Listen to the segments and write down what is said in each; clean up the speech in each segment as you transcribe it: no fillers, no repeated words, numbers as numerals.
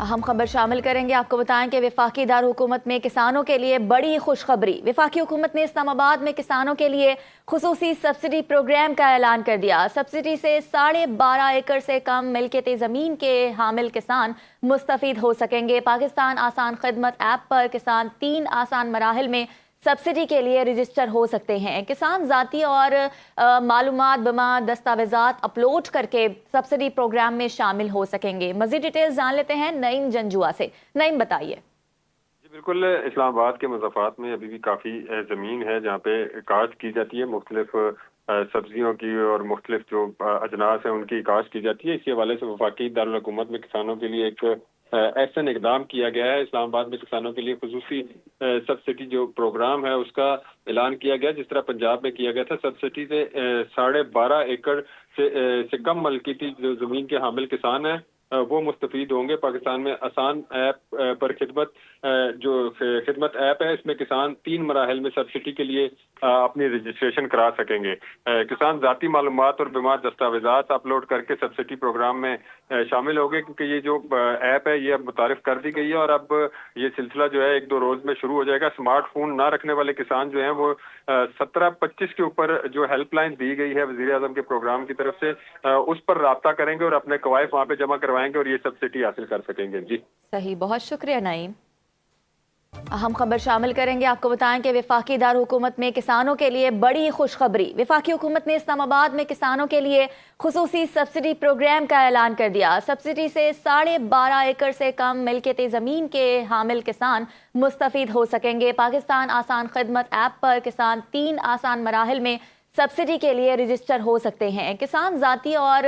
अहम खबर शामिल करेंगे। आपको बताएं कि वफाकी दारहुकूमत में किसानों के लिए बड़ी खुशखबरी। वफाकी हुकूमत ने इस्लामाबाद में किसानों के लिए खुसूसी सब्सिडी प्रोग्राम का ऐलान कर दिया। सब्सिडी से 12.5 एकड़ से कम मिल्कियत ज़मीन के हामिल किसान मुस्तफीद हो सकेंगे। पाकिस्तान आसान खिदमत ऐप पर किसान 3 आसान मराहिल में सब्सिडी के लिए रजिस्टर हो सकते हैं। किसान ज़ाती और मालूमात बमा दस्तावेज़ात अपलोड करके सब्सिडी प्रोग्राम में शामिल हो सकेंगे। मज़ीद डिटेल्स जान लेते हैं नईम जंजुआ से। नईम, बताइए। जी बिल्कुल, इस्लामाबाद के मुज़फ़्फ़रात में अभी भी काफ़ी ज़मीन है जहाँ पे काश्त की जाती है। मुख्तलिफ सब्जियों की और मुख्तलिफ जो अजनास हैं उनकी काश्त की जाती है। इसी हवाले से वफाकी दारुल हुकूमत में किसानों के लिए एक ऐसा इक़दाम किया गया है। इस्लामाबाद में किसानों के लिए खुसूसी सब्सिडी जो प्रोग्राम है उसका ऐलान किया गया, जिस तरह पंजाब में किया गया था। सब्सिडी से 12.5 एकड़ से कम मलकियती जो ज़मीन के हामिल किसान हैं वो मुस्तफीद होंगे। पाकिस्तान में आसान ऐप पर जो खिदमत ऐप है, इसमें किसान 3 मराहल में सब्सिडी के लिए अपनी रजिस्ट्रेशन करा सकेंगे। किसान ज़ाती मालूमात और बीमा दस्तावेज़ात अपलोड करके सब्सिडी प्रोग्राम में शामिल होंगे, क्योंकि ये जो ऐप है ये अब मुतारिफ कर दी गई है और अब ये सिलसिला जो है 1-2 रोज में शुरू हो जाएगा। स्मार्टफोन ना रखने वाले किसान जो हैं वो 1725 के ऊपर जो हेल्पलाइन दी गई है वज़ीर आज़म के प्रोग्राम की तरफ से, उस पर राब्ता करेंगे और अपने कवायद वहाँ पे जमा करवाएंगे और ये सब्सिडी हासिल कर सकेंगे। जी सही, बहुत शुक्रिया नईम। अहम खबर शामिल करेंगे। आपको बताएं कि वफाकी दारहुकूमत में किसानों के लिए बड़ी खुशखबरी। वफाकी हुकूमत ने इस्लामाबाद में किसानों के लिए खुसूसी सब्सिडी प्रोग्राम का ऐलान कर दिया। सब्सिडी से 12.5 एकड़ से कम मिल्कियत ज़मीन के हामिल किसान मुस्तफीद हो सकेंगे। पाकिस्तान आसान खिदमत ऐप पर किसान 3 आसान मराहिल में सब्सिडी के लिए रजिस्टर हो सकते हैं। किसान ज़ाती और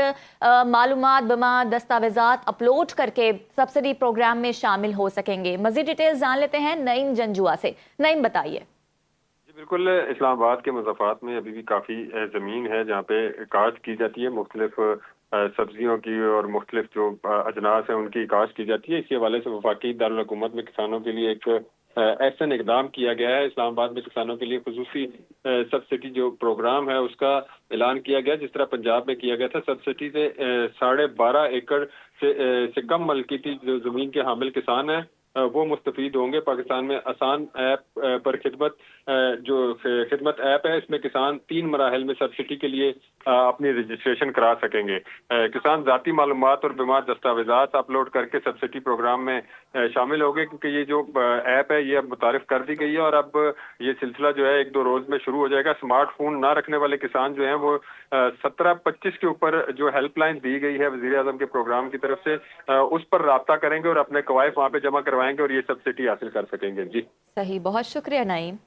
मालूमात बमा दस्तावेज़ात अपलोड करके सब्सिडी प्रोग्राम में शामिल हो सकेंगे। मज़ीद डिटेल्स जान लेते हैं नईम जंजुआ से। नईम, बताइए। जी बिल्कुल, इस्लामाबाद के मुज़फ़्फ़रात में अभी भी काफ़ी ज़मीन है जहाँ पे काश्त की जाती है। मुख्तलिफ सब्जियों की और मुख्तलिफ जो अजनास हैं उनकी काश्त की जाती है। इसी हवाले से वफाकी दारुल हुकूमत में किसानों के लिए एक ऐसा इक़दाम किया गया है। इस्लामाबाद में किसानों के लिए खुसूसी सब्सिडी जो प्रोग्राम है उसका ऐलान किया गया, जिस तरह पंजाब में किया गया था। सब्सिडी से 12.5 एकड़ से कम मलकियती जो ज़मीन के हामिल किसान हैं वो मुस्तफीद होंगे। पाकिस्तान में आसान ऐप पर जो खिदमत ऐप है, इसमें किसान 3 मराहल में सब्सिडी के लिए अपनी रजिस्ट्रेशन करा सकेंगे। किसान ज़ाती मालूमात और बीमा दस्तावेज़ात अपलोड करके सब्सिडी प्रोग्राम में शामिल होंगे, क्योंकि ये जो ऐप है ये अब मुतारिफ कर दी गई है और अब ये सिलसिला जो है 1-2 रोज में शुरू हो जाएगा। स्मार्टफोन ना रखने वाले किसान जो हैं वो 1725 के ऊपर जो हेल्पलाइन दी गई है वज़ीर आज़म के प्रोग्राम की तरफ से, उस पर राब्ता करेंगे और अपने कवायद वहाँ पे जमा करवाएंगे और ये सब्सिडी हासिल कर सकेंगे। जी सही, बहुत शुक्रिया नईम।